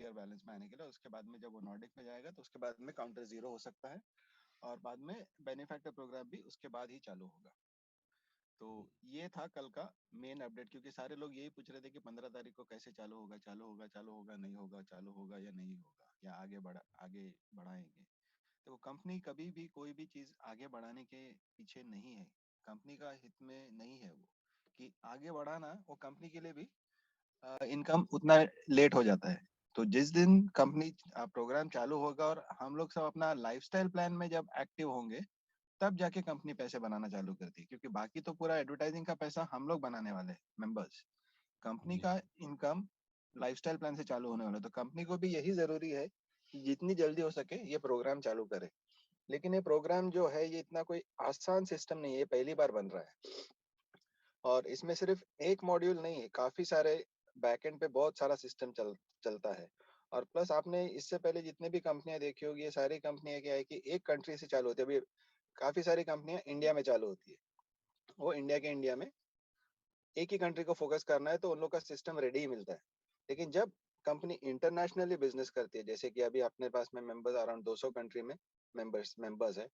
Clear balance में आने के लिए। उसके बाद में जब वो नॉर्डिक में जाएगा तो उसके बाद में काउंटर 0 हो सकता है, और बाद में बेनिफैक्टर प्रोग्राम भी उसके बाद ही चालू होगा। तो ये था कल का मेन अपडेट, क्योंकि सारे लोग यही पूछ रहे थे कि 15 तारीख को कैसे चालू होगा, चालू होगा, चालू होगा, नहीं होगा, चालू होगा या नहीं होगा, या आगे बढ़ाएंगे। तो कंपनी कभी भी कोई भी चीज आगे बढ़ाने के पीछे नहीं है, कंपनी का हित में नहीं है वो कि आगे बढ़ाना। वो कंपनी के लिए भी इनकम उतना लेट हो जाता है। तो जिस दिन कंपनी प्रोग्राम चालू होगा और हम लोग सब अपना लाइफस्टाइल प्लान में जब एक्टिव होंगे, तब जाके कंपनी पैसे बनाना चालू करती है, क्योंकि बाकी तो पूरा एडवर्टाइजिंग का पैसा हम लोग बनाने वाले हैं मेंबर्स। कंपनी का इनकम लाइफस्टाइल प्लान से चालू होने वाला है। तो कंपनी को भी यही जरूरी है कि जितनी जल्दी हो सके ये प्रोग्राम चालू करे। लेकिन ये प्रोग्राम जो है ये इतना कोई आसान सिस्टम नहीं है, पहली बार बन रहा है, और इसमें सिर्फ एक मॉड्यूल नहीं है, काफी सारे बैकएंड पे बहुत सारा सिस्टम चलता है। और प्लस आपने इससे पहले जितने भी कंपनियां देखी होगी, ये सारी कंपनियां क्या है कि एक कंट्री से चालू होती है। अभी काफी सारी कंपनियां इंडिया में चालू होती है, वो इंडिया में एक ही कंट्री को फोकस करना है तो उन लोग का सिस्टम रेडी ही मिलता है। लेकिन जब कंपनी इंटरनेशनली बिजनेस करती है, जैसे कि अभी अपने पास में मेंबर्स अराउंड 200 कंट्री में मेंबर्स है,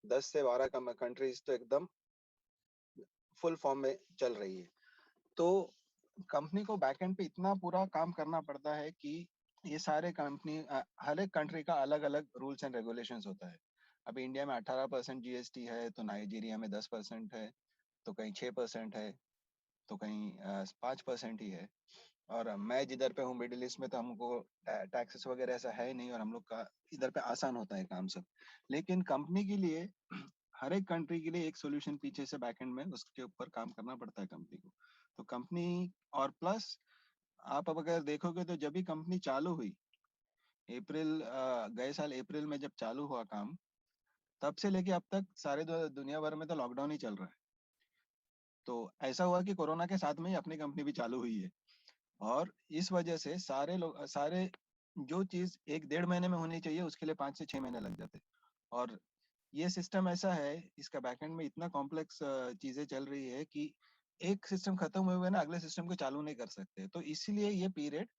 10 से 12 कंट्रीज तो एकदम फुल फॉर्म में चल रही है। तो कंपनी को बैकएंड पे इतना पूरा काम करना पड़ता है कि ये सारे कंपनी हर एक कंट्री का अलग अलग रूल्स एंड रेगुलेशंस होता है। अभी इंडिया में 18% जीएसटी है, तो नाइजीरिया में 10% है, तो कहीं 6% है, तो कहीं 5% ही है। और मैं जिधर पे हूँ मिडिल ईस्ट में, तो हमको टैक्सेस वगैरह ऐसा है नहीं, और हम लोग का इधर पे आसान होता है काम सब। लेकिन कंपनी के लिए हर एक कंट्री के लिए एक सॉल्यूशन पीछे से बैकएंड में उसके ऊपर काम करना पड़ता है कंपनी को। तो कंपनी, और प्लस आप अब अगर देखोगे तो जब भी कंपनी चालू हुई गए साल अप्रैल में जब चालू हुआ काम, तब से लेके अब तक सारे दुनिया भर में तो लॉकडाउन ही चल रहा है। तो ऐसा हुआ कि कोरोना के साथ में ही अपनी कंपनी भी चालू हुई है, और इस वजह से सारे जो चीज 1-1.5 महीने में होनी चाहिए उसके लिए 5 से 6 महीने लग जाते हैं। और ये सिस्टम ऐसा है, इसका बैकएंड में इतना कॉम्प्लेक्स चीजें चल रही है कि एक सिस्टम खत्म हुए हुए ना अगले सिस्टम को चालू नहीं कर सकते। तो इसीलिए ये पीरियड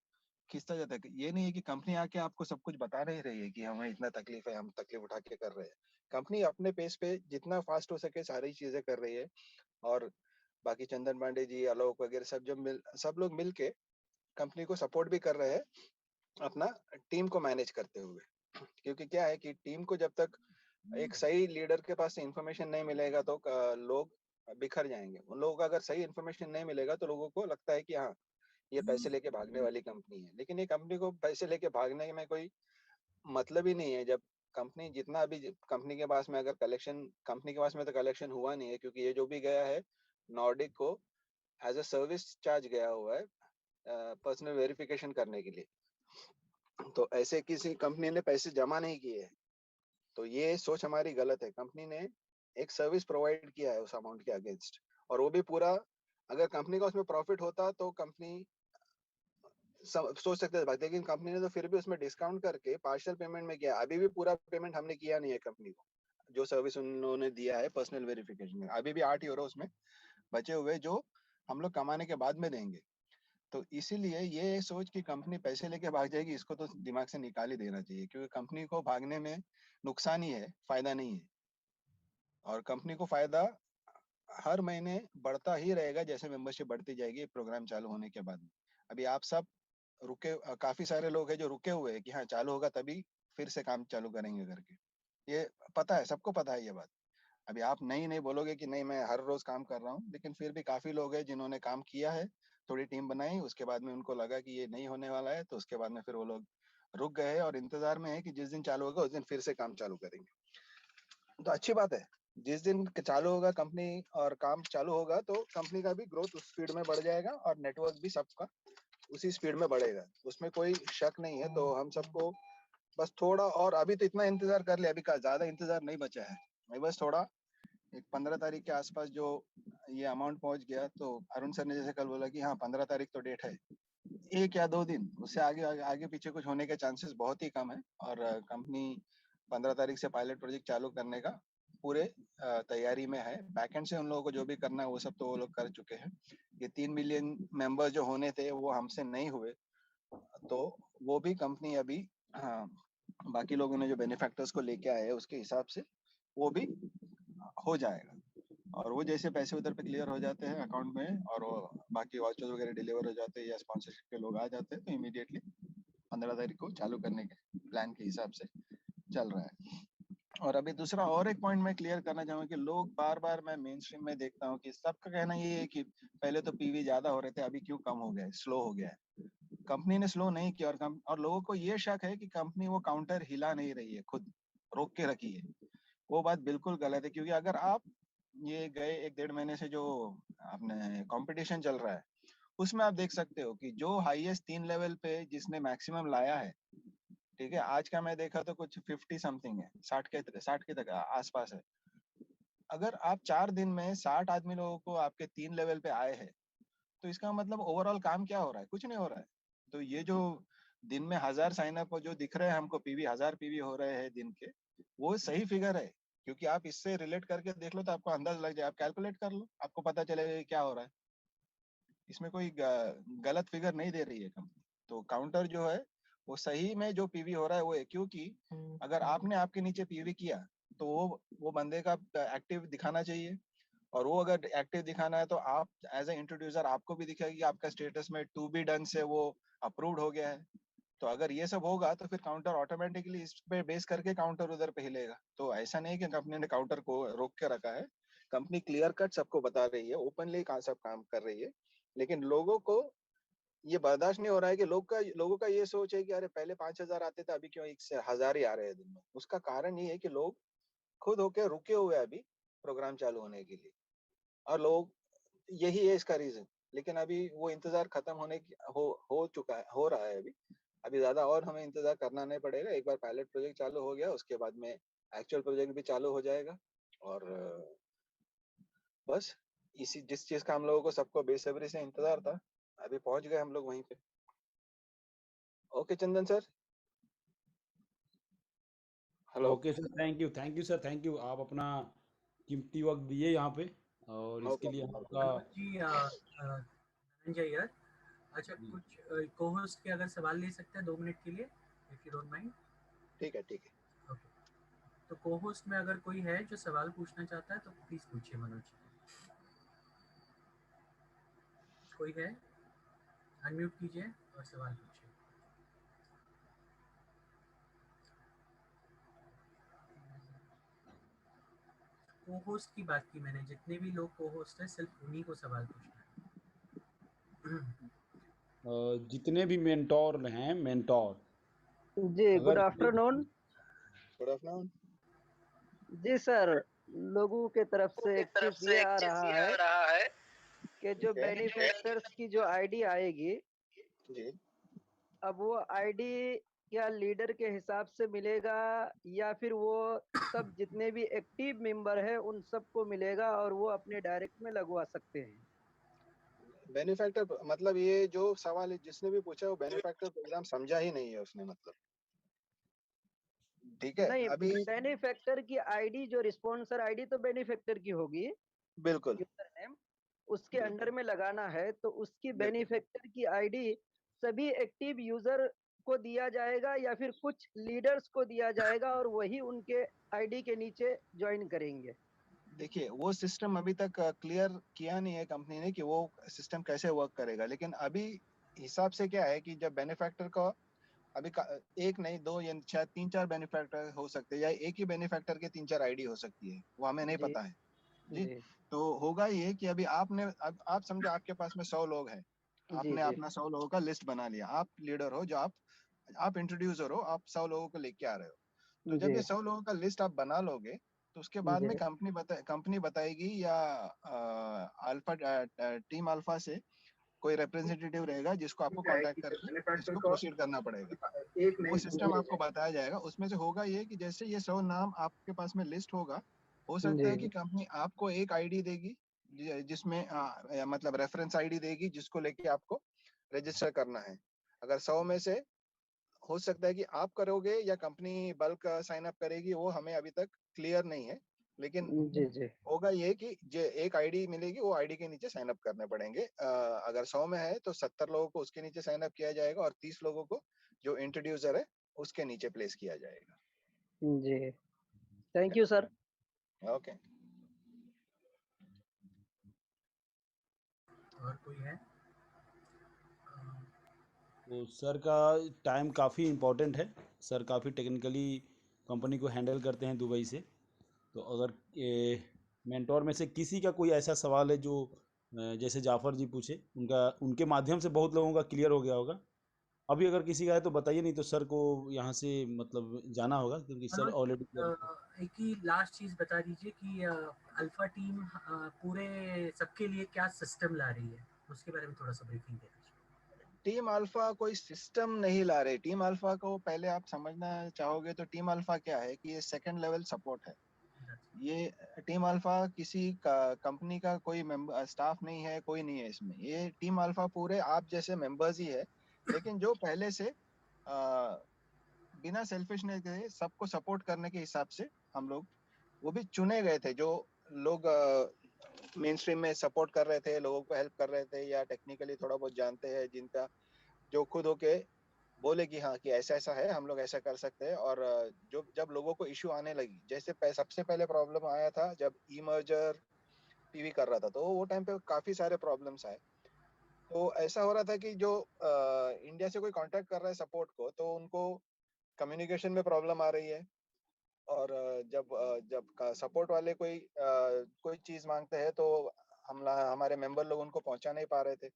खिंचता जाता है। ये नहीं है कि कंपनी आके आपको सब कुछ बता नहीं रही है कि हमें इतना तकलीफ है, हम तकलीफ उठा के कर रहे हैं। कंपनी अपने पेस पे जितना फास्ट हो सके सारी चीजें कर रही है। और बाकी चंदन पांडे जी, आलोक वगैरह सब लोग मिल के कंपनी को सपोर्ट भी कर रहे हैं अपना टीम को मैनेज करते हुए। क्योंकि क्या है कि टीम को जब तक एक सही लीडर के पास से इंफॉर्मेशन नहीं मिलेगा तो लोग बिखर जाएंगे। उन लोगों को अगर सही इंफॉर्मेशन नहीं मिलेगा तो लोगों को लगता है कि हाँ, ये पैसे लेके भागने वाली कंपनी है। लेकिन ये कंपनी को पैसे लेके भागने में कोई मतलब ही नहीं है। जब कंपनी जितना अभी कंपनी के पास में अगर कलेक्शन, कंपनी के पास में तो कलेक्शन हुआ नहीं है, क्योंकि ये जो भी गया है नॉर्डिक को एज अ सर्विस चार्ज गया हुआ है पर्सनल वेरिफिकेशन करने के लिए। तो ऐसे किसी कंपनी ने पैसे जमा नहीं किए हैं। तो ये सोच हमारी गलत है। कंपनी ने एक सर्विस प्रोवाइड किया है उस अमाउंट के अगेंस्ट, और वो भी पूरा। अगर कंपनी का उसमें प्रॉफिट होता तो कंपनी सोच सकते थे बात, लेकिन कंपनी ने तो फिर भी उसमें डिस्काउंट करके पार्शियल पेमेंट में किया। अभी भी पूरा पेमेंट हमने किया नहीं है कंपनी को, जो सर्विस उन्होंने दिया है पर्सनल वेरिफिकेशन में। अभी भी 8 यूरो उसमें बचे हुए जो हम लोग कमाने के बाद में देंगे। तो इसीलिए ये सोच कि कंपनी पैसे लेके भाग जाएगी, इसको तो दिमाग से निकाल ही देना चाहिए, क्योंकि कंपनी को भागने में नुकसान ही है, फायदा नहीं है। और कंपनी को फायदा हर महीने बढ़ता ही रहेगा जैसे मेंबरशिप बढ़ती जाएगी प्रोग्राम चालू होने के बाद। अभी आप सब काफी सारे लोग हैं जो रुके हुए हैं कि हाँ चालू होगा तभी फिर से काम चालू करेंगे करके। ये पता है, सबको पता है ये बात। अभी आप नहीं नहीं बोलोगे कि नहीं मैं हर रोज काम कर रहा हूँ, लेकिन फिर भी काफी लोग हैं जिन्होंने काम किया है, थोड़ी टीम बनाई, उसके बाद में उनको लगा कि ये नहीं होने वाला है, तो उसके बाद में फिर वो लोग रुक गए और इंतजार में है कि जिस दिन चालू होगा उस दिन फिर से काम चालू करेंगे। तो अच्छी बात है, जिस दिन चालू होगा कंपनी और काम चालू होगा तो कंपनी का भी ग्रोथ उस स्पीड में बढ़ जाएगा और नेटवर्क भी सबका उसी स्पीड में बढ़ेगा, उसमें कोई शक नहीं है। तो हम सबको बस थोड़ा, और अभी तो इतना इंतजार कर लिया, अभी का ज्यादा इंतजार नहीं बचा है। मैं बस थोड़ा एक 15 तारीख के आसपास जो ये अमाउंट पहुंच गया, तो अरुण सर ने जैसे कल बोला कि हाँ 15 तारीख तो डेट है, 1 या 2 दिन उससे आगे पीछे कुछ होने के चांसेस बहुत ही कम है। और कंपनी 15 तारीख से पायलट प्रोजेक्ट चालू करने का पूरे तैयारी में है। बैकएंड से उन लोगों को जो भी करना है वो सब तो वो लोग कर चुके हैं। ये 3 मिलियन मेंबर जो होने थे वो हमसे नहीं हुए, तो वो भी कंपनी अभी, हाँ, बाकी लोगों ने जो बेनिफैक्टर्स को लेके आए हैं उसके हिसाब से वो भी हो जाएगा। और वो जैसे पैसे उधर पे क्लियर हो जाते हैं अकाउंट में, और वो बाकी वाउचर्स वगैरह डिलीवर हो जाते हैं या स्पॉन्सरशिप के लोग आ जाते हैं, तो इमीडिएटली 15 तारीख को चालू करने के प्लान के हिसाब से चल रहा है। और अभी दूसरा और एक पॉइंट मैं क्लियर करना चाहूंगा कि लोग बार बार, मैं मेन स्ट्रीम में देखता हूँ कि सबका कहना ये है कि पहले तो पीवी ज्यादा हो रहे थे, अभी क्यों कम हो गया है, स्लो हो गया है। कंपनी ने स्लो नहीं किया, और लोगों को ये शक है कि कंपनी वो काउंटर हिला नहीं रही है, खुद रोक के रखी है। वो बात बिल्कुल गलत है, क्योंकि अगर आप ये गए 1 डेढ़ महीने से जो आपने कंपटीशन चल रहा है, उसमें आप देख सकते हो कि जो हाईएस्ट 3 लेवल पे जिसने मैक्सिमम लाया है, ठीक है, आज का मैं देखा तो कुछ 50 समथिंग है, 60 के तक आसपास है। अगर आप 4 दिन में 60 आदमी लोगों को आपके 3 लेवल पे आए हैं, तो इसका मतलब ओवरऑल काम क्या हो रहा है, कुछ नहीं हो रहा है। तो ये जो दिन में 1000 साइन अप जो दिख रहे हैं हमको, पीवी 1000 पीवी हो रहे हैं दिन के, वो सही फिगर है। क्योंकि आप इससे रिलेट करके देख लो तो आपको अंदाज लग जाए, आप कैलकुलेट कर लो, आपको पता चलेगा कि क्या हो रहा है। इसमें कोई गलत फिगर नहीं दे रही है कंपनी। तो काउंटर जो है वो सही में जो पीवी हो रहा है वो है, क्योंकि अगर आपने आपके नीचे पीवी किया तो वो बंदे का एक्टिव दिखाना चाहिए। और वो अगर एक्टिव दिखाना है तो आप एज ए इंट्रोड्यूसर आपको भी दिखेगा कि आपका स्टेटस में टू बी डन से वो अप्रूव्ड हो गया है। तो अगर ये सब होगा तो फिर काउंटर ऑटोमेटिकली इस पे बेस करके काउंटर उधर पे हिलेगा। तो ऐसा नहीं कि कंपनी ने काउंटर को रोक के रखा है। कंपनी क्लियर कट सबको बता रही है, ओपनली सब काम कर रही है। लेकिन लोगों को ये बर्दाश्त नहीं हो रहा है कि लोगों का ये सोच है कि अरे पहले 5,000 आते थे, अभी क्यों 1,000 ही आ रहे हैं दिन में। उसका कारण ये है कि लोग खुद होके रुके हुए हैं अभी प्रोग्राम चालू होने के लिए, और लोग, यही है इसका रीजन। लेकिन अभी वो इंतजार खत्म होने की हो चुका है, हो रहा है अभी। अभी ज्यादा और हमें इंतजार करना नहीं पड़ेगा। एक बार पायलट प्रोजेक्ट चालू हो गया उसके बाद में एक्चुअल प्रोजेक्ट भी चालू हो जाएगा। और बस इसी जिस चीज का हम लोगों को सबको बेसब्री से इंतजार था, अभी पहुंच गए हम लोग वहीं पे। Okay Chandan sir. Hello. Okay sir, thank you sir, thank you. आप अपना कीमती वक्त दिए यहाँ पे, और नो इसके लिए हम प्रॉब्लम, नो आपका। प्रॉब्लम। अनुज जी, धनंजय यार, अच्छा कुछ को-होस्ट के अगर सवाल ले सकते हैं 2 मिनट के लिए, इफ यू डोंट माइंड। ठीक है, ठीक है। ओके, तो को-होस्ट में अगर कोई है जो सवाल पूछना चाहता है तो प्लीज पूछिए मनोज जी। कोई है? अनम्यूट कीजिए और सवाल पूछिए। को-होस्ट की बात की मैंने, जितने भी लोग को-होस्ट हैं सिर्फ उन्हीं को सवाल पूछना है। जितने भी मेंटोर हैं, मेंटोर, जी, गुड अगर कोई। आफ्टरनून। Good afternoon. जी सर, लोगों के तरफ से एक चीज ये आ रहा है कि जो ठीक है बेनिफैक्टर्स की जो आईडी आएगी, जी। अब वो आईडी क्या लीडर के हिसाब से मिलेगा, या फिर वो सब जितने भी एक्टिव मेंबर है उन सबको मिलेगा और वो अपने डायरेक्ट में लगवा सकते हैं? बेनिफैक्टर मतलब, ये जो सवाल है जिसने भी पूछा वो बेनिफैक्टर प्रोग्राम समझा ही नहीं है उसने, मतलब। ठीक है नहीं, अभी। बेनिफैक्टर की आईडी, जो रिस्पॉन्सर आईडी तो बेनिफैक्टर की होगी, बिल्कुल यूजर नेम उसके अंडर बिल्कुल में लगाना है, तो उसकी बिल्कुल। बेनिफैक्टर की आईडी सभी एक्टिव यूजर को दिया जाएगा या फिर कुछ लीडर्स को दिया जाएगा और वही उनके आईडी के नीचे ज्वाइन करेंगे? देखिए, वो सिस्टम अभी तक क्लियर किया नहीं है कंपनी ने कि वो सिस्टम कैसे वर्क करेगा। लेकिन अभी हिसाब से क्या है कि जब बेनिफैक्टर का अभी एक नहीं, दो या शायद 3 4 बेनिफैक्टर हो सकते हैं, या एक ही बेनिफैक्टर के 3 4 आईडी हो सकती है, वो हमें नहीं जी पता है। जी। जी तो होगा ये कि अभी अब आप समझो आपके पास में 100 लोग हैं। जी आपने जी अपना 100 लोगों का लिस्ट बना लिया, आप लीडर हो, जो आप इंट्रोड्यूसर हो, आप 100 लोगों को लेके आ रहे हो। तो जब जी ये 100 लोगों का लिस्ट आप बना लोगे, तो उसके बाद जी में कंपनी बताएगी, या अल्फा टीम अल्फा से कोई रिप्रेजेंटेटिव रहेगा जिसको आपको कांटेक्ट करके इसको प्रोसीड करना पड़ेगा। वो सिस्टम आपको बताया जाएगा। उसमें से होगा ये कि जैसे ये 100 नाम आपके पास में लिस्ट होगा, हो सकता है जी कि कंपनी आपको एक आईडी देगी, जिसमें मतलब रेफरेंस आईडी देगी, जिसको लेके आपको रजिस्टर करना है। अगर 100 में से हो सकता है कि आप करोगे या कंपनी बल्क साइन अप करेगी, वो हमें अभी तक क्लियर नहीं है। लेकिन जी जी होगा ये कि जो एक आईडी मिलेगी, वो आईडी के नीचे साइन अप करने पड़ेंगे। अगर 100 में है तो 70 लोगों को उसके नीचे साइन अप किया जाएगा, और 30 लोगों को जो इंट्रोड्यूसर है उसके नीचे प्लेस किया जाएगा। जी, थैंक यू सर। ओके। और कोई है? तो सर का टाइम काफ़ी इम्पोर्टेंट है। सर काफ़ी टेक्निकली कंपनी को हैंडल करते हैं दुबई से। तो अगर मेंटोर में से किसी का कोई ऐसा सवाल है जो जैसे जाफ़र जी पूछे, उनके माध्यम से बहुत लोगों का क्लियर हो गया होगा। अभी अगर किसी का है तो बताइए, नहीं तो सर को यहाँ से मतलब जाना होगा, क्योंकि सर मनोज, ऑलरेडी। एक ही लास्ट चीज बता दीजिए कि अल्फा टीम पूरे सबके लिए क्या सिस्टम ला रही है, उसके बारे में थोड़ा सा ब्रीफिंग दे दीजिए। टीम अल्फा कोई सिस्टम नहीं ला रहे। टीम अल्फा को पहले आप समझना चाहोगे तो टीम अल्फा क्या है कि ये सेकंड लेवल सपोर्ट है। ये टीम अल्फा किसी कंपनी का कोई मेंबर स्टाफ नहीं है, कोई नहीं है इसमें। ये टीम अल्फा पूरे आप जैसे मेंबर्स ही है, लेकिन जो पहले से बिना सेल्फिशनेस के सबको सपोर्ट करने के हिसाब से हम लोग वो भी चुने गए थे। जो लोग मेन स्ट्रीम में सपोर्ट कर रहे थे, लोगों को हेल्प कर रहे थे, या टेक्निकली थोड़ा बहुत जानते हैं, जिनका जो खुद होके बोले कि हाँ कि ऐसा ऐसा है, हम लोग ऐसा कर सकते हैं। और जो जब लोगों को इश्यू आने लगी, जैसे सबसे पहले प्रॉब्लम आया था जब ई मर्जर टीवी कर रहा था, तो वो टाइम पे काफी सारे प्रॉब्लम्स आए। तो ऐसा हो रहा था कि जो इंडिया से कोई कांटेक्ट कर रहा है सपोर्ट को, तो उनको कम्युनिकेशन में प्रॉब्लम आ रही है। और जब सपोर्ट वाले कोई चीज मांगते हैं तो हमारे मेंबर लोग उनको पहुंचा नहीं पा रहे थे।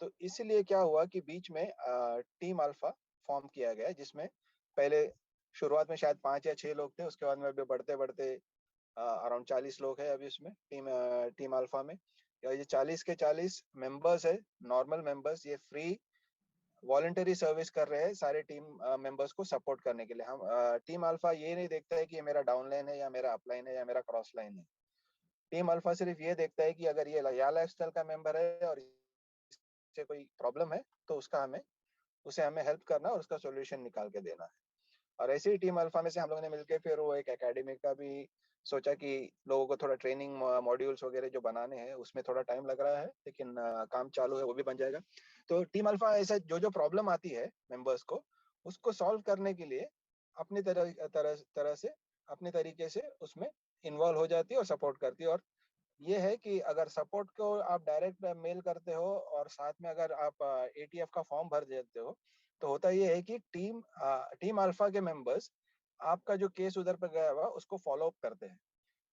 तो इसलिए क्या हुआ कि बीच में टीम अल्फा फॉर्म किया गया, जिसमें पहले शुरुआत में शायद 5 या 6 लोग थे, उसके बाद में अभी बढ़ते बढ़ते अराउंड 40 लोग हैं अभी उसमें टीम अल्फा में। ये 40 के 40 मेंबर्स है, नॉर्मल मेंबर्स। ये फ्री वॉलंटरी सर्विस कर रहे हैं सारे टीम मेंबर्स को सपोर्ट करने के लिए। हम टीम अल्फा ये नहीं देखता है कि ये मेरा डाउन लाइन है या मेरा अप लाइन है या मेरा क्रॉस लाइन है। टीम अल्फा सिर्फ ये देखता है कि अगर ये या लाइफस्टाइल का मेंबर है और इससे कोई प्रॉब्लम है, तो उसे हमें हेल्प करना और उसका सोल्यूशन निकाल के देना है। और ऐसे ही टीम अल्फा में से हम लोगों ने मिलकर फिर वो एक एकेडमी का भी सोचा कि लोगों को थोड़ा ट्रेनिंग मॉड्यूल्स वगैरह जो बनाने हैं, उसमें थोड़ा टाइम लग रहा है, लेकिन काम चालू है, वो भी बन जाएगा। तो टीम अल्फा ऐसा जो प्रॉब्लम आती है मेंबर्स को, उसको सॉल्व करने के लिए अपनी तरह से अपने तरीके से उसमें इन्वॉल्व हो जाती है और सपोर्ट करती है। और ये है कि अगर सपोर्ट को आप डायरेक्ट मेल करते हो और साथ में अगर आप एटीएफ का फॉर्म भर देते हो, तो होता ये है कि टीम अल्फा के मेंबर्स आपका जो केस उधर पर गया हुआ उसको फॉलो अप करते हैं।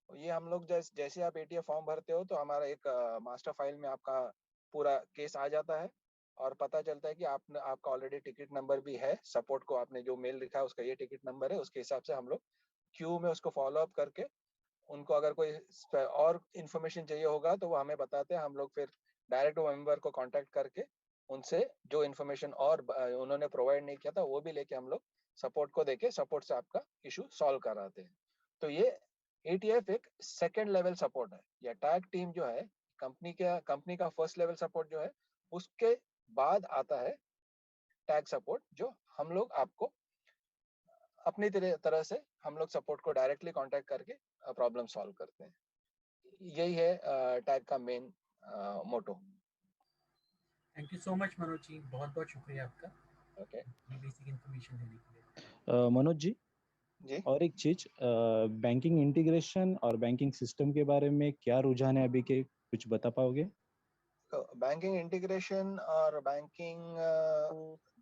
तो ये हम लोग जैसे आप एटीएफ फॉर्म भरते हो, तो हमारा एक मास्टर फाइल में आपका पूरा केस आ जाता है और पता चलता है कि आपका ऑलरेडी टिकट नंबर भी है। सपोर्ट को आपने जो मेल लिखा है उसका ये टिकट नंबर है। उसके हिसाब से हम लोग क्यू में उसको फॉलो अप करके, उनको अगर कोई और इन्फॉर्मेशन चाहिए होगा तो वो हमें बताते हैं। हम लोग फिर डायरेक्ट वो मेंबर को कांटेक्ट करके उनसे जो इन्फॉर्मेशन और उन्होंने प्रोवाइड नहीं किया था वो भी लेके हम लोग सपोर्ट को देके सपोर्ट से आपका इशू सॉल्व कराते हैं। तो ये एटीएफ एक सेकंड लेवल सपोर्ट है। या टैग टीम जो है कंपनी का फर्स्ट लेवल सपोर्ट जो है, उसके बाद आता है टैग सपोर्ट, जो हम लोग आपको अपनी तरह से हम लोग सपोर्ट को डायरेक्टली कांटेक्ट करके प्रॉब्लम सॉल्व करते हैं। यही है टैग का main motto. Thank you so much Manoj ji, बहुत बहुत शुक्रिया आपका ओके बेसिक इन्फॉर्मेशन देने के लिए। मनोज जी, जी। और एक चीज, बैंकिंग इंटीग्रेशन और बैंकिंग सिस्टम के बारे में क्या रुझान है अभी के, कुछ बता पाओगे? बैंकिंग इंटीग्रेशन और बैंकिंग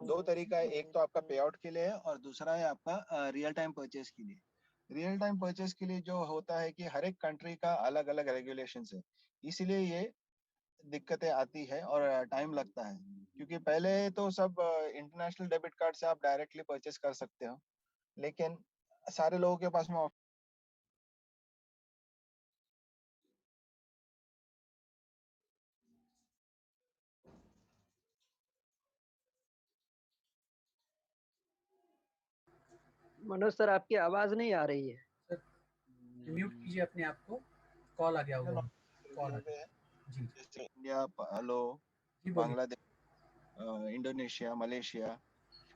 दो तरीका है। एक तो आपका पे आउट के लिए है और दूसरा है आपका रियल टाइम परचेज के लिए। रियल टाइम परचेज के लिए जो होता है कि हर एक कंट्री का अलग अलग रेगुलेशंस है, इसीलिए ये दिक्कतें आती है और टाइम लगता है। क्योंकि पहले तो सब इंटरनेशनल डेबिट कार्ड से आप डायरेक्टली परचेस कर सकते हो, लेकिन सारे लोगों के पास में मनोज सर, आपकी आवाज नहीं आ रही है। सर म्यूट कीजिए अपने आप को, कॉल आ गया होगा। कॉल आ गया जी जैसे इंडिया, हेलो, जी, बोलिए। बांग्लादेश, इंडोनेशिया, मलेशिया,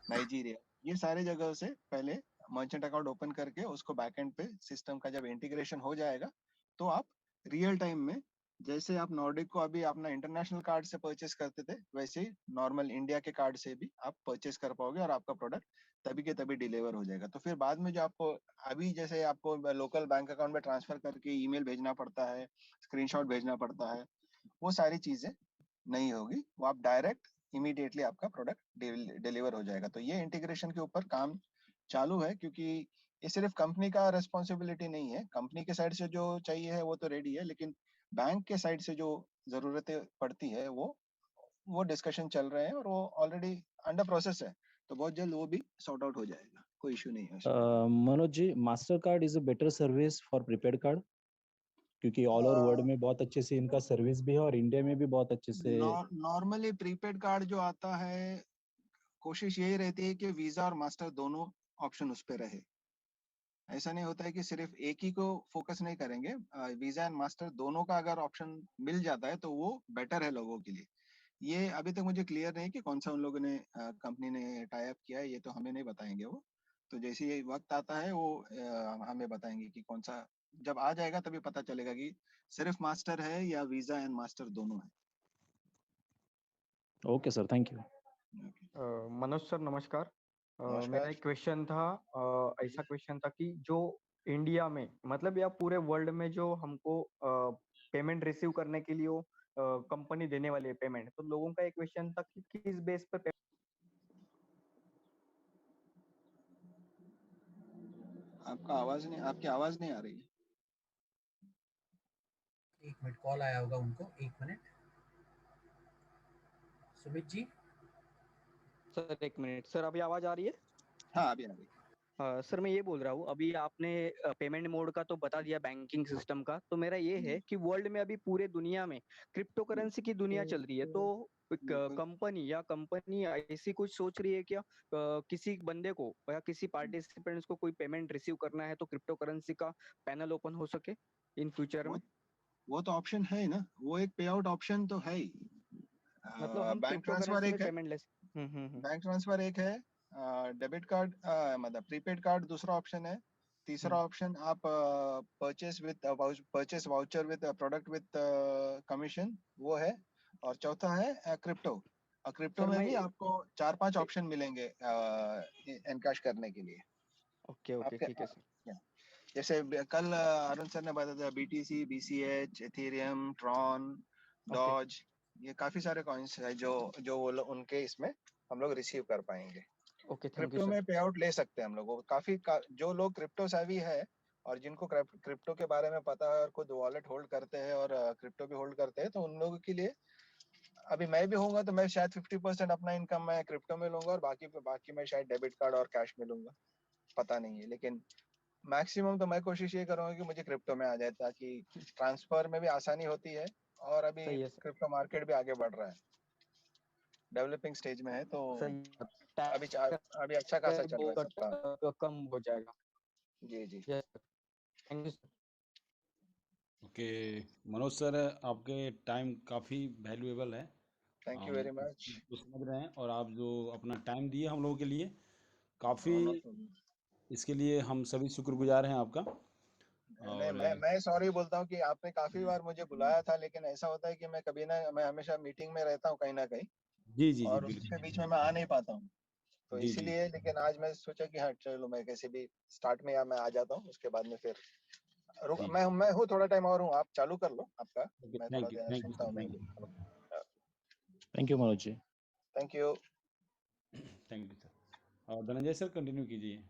नाइजीरिया, ये सारे जगह से पहले मर्चेंट अकाउंट ओपन करके उसको बैकएंड पे सिस्टम का जब इंटीग्रेशन हो जाएगा, तो आप रियल टाइम में जैसे आप नॉर्डिक को अभी अपना इंटरनेशनल कार्ड से परचेस करते थे, वैसे ही नॉर्मल इंडिया के कार्ड से भी आप परचेस कर पाओगे और आपका प्रोडक्ट तभी के तभी डिलीवर हो जाएगा। तो फिर बाद में जो आपको अभी जैसे आपको लोकल बैंक अकाउंट में ट्रांसफर करके ईमेल भेजना पड़ता है, स्क्रीनशॉट भेजना पड़ता है, वो सारी चीजें नहीं होगी। वो आप डायरेक्ट इमीडिएटली आपका प्रोडक्ट डिलीवर हो जाएगा। तो ये इंटीग्रेशन के ऊपर काम चालू है, क्योंकि ये सिर्फ कंपनी का रेस्पॉन्सिबिलिटी नहीं है। कंपनी के साइड से जो चाहिए है वो तो रेडी है, लेकिन बैंक के साइड से जो जरूरतें पड़ती है वो डिस्कशन चल रहे हैं और वो ऑलरेडी अंडर प्रोसेस है। तो बहुत जल्द वो भी सॉर्ट आउट हो जाएगा, कोई इशू नहीं है उसमें। Manoj ji, Mastercard is a better service for prepaid card, क्योंकि ऑल ओवर वर्ल्ड में बहुत अच्छे से इनका सर्विस भी है और इंडिया में भी बहुत अच्छे से। नॉर्मली प्रीपेड कार्ड जो आता है, कोशिश यही रहती है कि वीजा और मास्टर दोनों ऑप्शन उस पर रहे। ऐसा नहीं होता है कि सिर्फ एक ही को फोकस नहीं करेंगे। वीजा एंड मास्टर दोनों का अगर ऑप्शन मिल जाता है तो वो बेटर है लोगों के लिए। ये अभी तक मुझे क्लियर नहीं कि कौन सा उन लोगों ने कंपनी ने टाई अप किया है, ये तो हमें नहीं बताएंगे वो। तो जैसे ये वक्त आता है वो हमें बताएंगे कि कौन सा, जब आ जाएगा तभी पता चलेगा कि सिर्फ मास्टर है या वीजा एंड मास्टर दोनों है। Okay sir, thank you. Manoj sir नमस्कार। मेरा नमस्कार। एक क्वेश्चन था, ऐसा क्वेश्चन था कि जो इंडिया में मतलब या पूरे वर्ल्ड में जो हमको पेमेंट रिसीव करने के लिए वो कंपनी देने वाली है पेमेंट, तो लोगों का एक क्वेश्चन था कि किस बेस पर आपकी आवाज नहीं आ रही है। एक मिनट, कॉल आया होगा उनको, एक मिनट। सुमित जी। सर एक मिनट सर, अभी आवाज आ रही है? हाँ अभी आ रही है। सर मैं ये बोल रहा हूँ, अभी आपने पेमेंट मोड का तो बता दिया, बैंकिंग सिस्टम का, तो मेरा ये है कि वर्ल्ड में अभी पूरे दुनिया में क्रिप्टो करेंसी की दुनिया चल रही है, तो कंपनी ऐसी कुछ सोच रही है क्या, किसी बंदे को या किसी पार्टिसिपेंट्स को कोई पेमेंट रिसीव करना है तो क्रिप्टो करेंसी का पैनल ओपन हो सके इन फ्यूचर में? वो तो ऑप्शन है ही ना, वो एक पे आउट ऑप्शन तो है ही। मतलब हम बैंक क्रिप्टो ट्रांसफर करेंसी में एक है, पेमेंट ले बैंक ट्रांसफर एक है, डेबिट कार्ड मतलब प्रीपेड कार्ड दूसरा ऑप्शन है। तीसरा ऑप्शन आप purchase voucher with product with commission, वो है। और चौथा है क्रिप्टो। और क्रिप्टो सर में मैं भी आपको 4-5 ऑप्शन मिलेंगे एनकैश करने के लिए। ओके ओके आपके ठीक है सर। जैसे कल अरुण सर ने बताया था, BTC, BCH, Ethereum, Tron, okay Doge, ये काफी सारे कॉइन्स है जो जो वो उनके इसमें हम लोग रिसीव कर पाएंगे। Okay, thank you crypto sir. में पे आउट ले सकते हैं हम लोग। जो लोग क्रिप्टो सेवी है और जिनको क्रिप्टो के बारे में पता है और खुद वॉलेट होल्ड करते हैं और क्रिप्टो भी होल्ड करते हैं, तो उन लोगों के लिए, अभी मैं भी होऊंगा तो मैं शायद 50% अपना इनकम मैं क्रिप्टो में लूंगा और बाकी मैं शायद डेबिट कार्ड और कैश में लूंगा, पता नहीं है। लेकिन मैक्सिमम तो मैं कोशिश ये करूंगा कि मुझे क्रिप्टो में आ जाए, ताकि ट्रांसफर में भी आसानी होती है। और अभी सही है सर, क्रिप्टो मार्केट भी आगे बढ़ रहा है, डेवलपिंग स्टेज में है, तो सही। अभी अच्छा खासा चल रहा है सबका। कम हो जाएगा। जी जी। Yes sir, thank you sir. Okay Manoj sir, आपके टाइम काफ़ी वैल्यूएबल है, थैंक यू हम वेरी मच। तो समझ रहे हैं, और आप जो अपना टाइम दिए हम लोगों के लिए, काफ़ी, नो प्रॉब्लम। इसके लिए हम सभी शुक्रगुजार हैं आपका। नहीं, और मैं सॉरी बोलता हूँ कि आपने काफी बार मुझे बुलाया था, लेकिन ऐसा होता है कि मैं हमेशा मीटिंग में रहता हूँ कहीं ना कहीं, जी जी जी और उसके बिल्कुल। बीच में मैं आ नहीं पाता हूँ। तो जी जी इसीलिए, लेकिन आज मैं सोचा कि हाँ चलो, मैं कैसे भी स्टार्ट में या मैं आ जाता हूँ, उसके बाद में फिर जी। मैं हूँ, थोड़ा टाइम और हूँ, आप चालू कर लो आपका, ओके, मैं थोड़ा थैंक यू देर थैंक यू सुनता सर, हूँ thank music. You, thank you Manoj ji. Thank you. Thank you sir. और धनंजय सर कंटिन्यू कीजिए।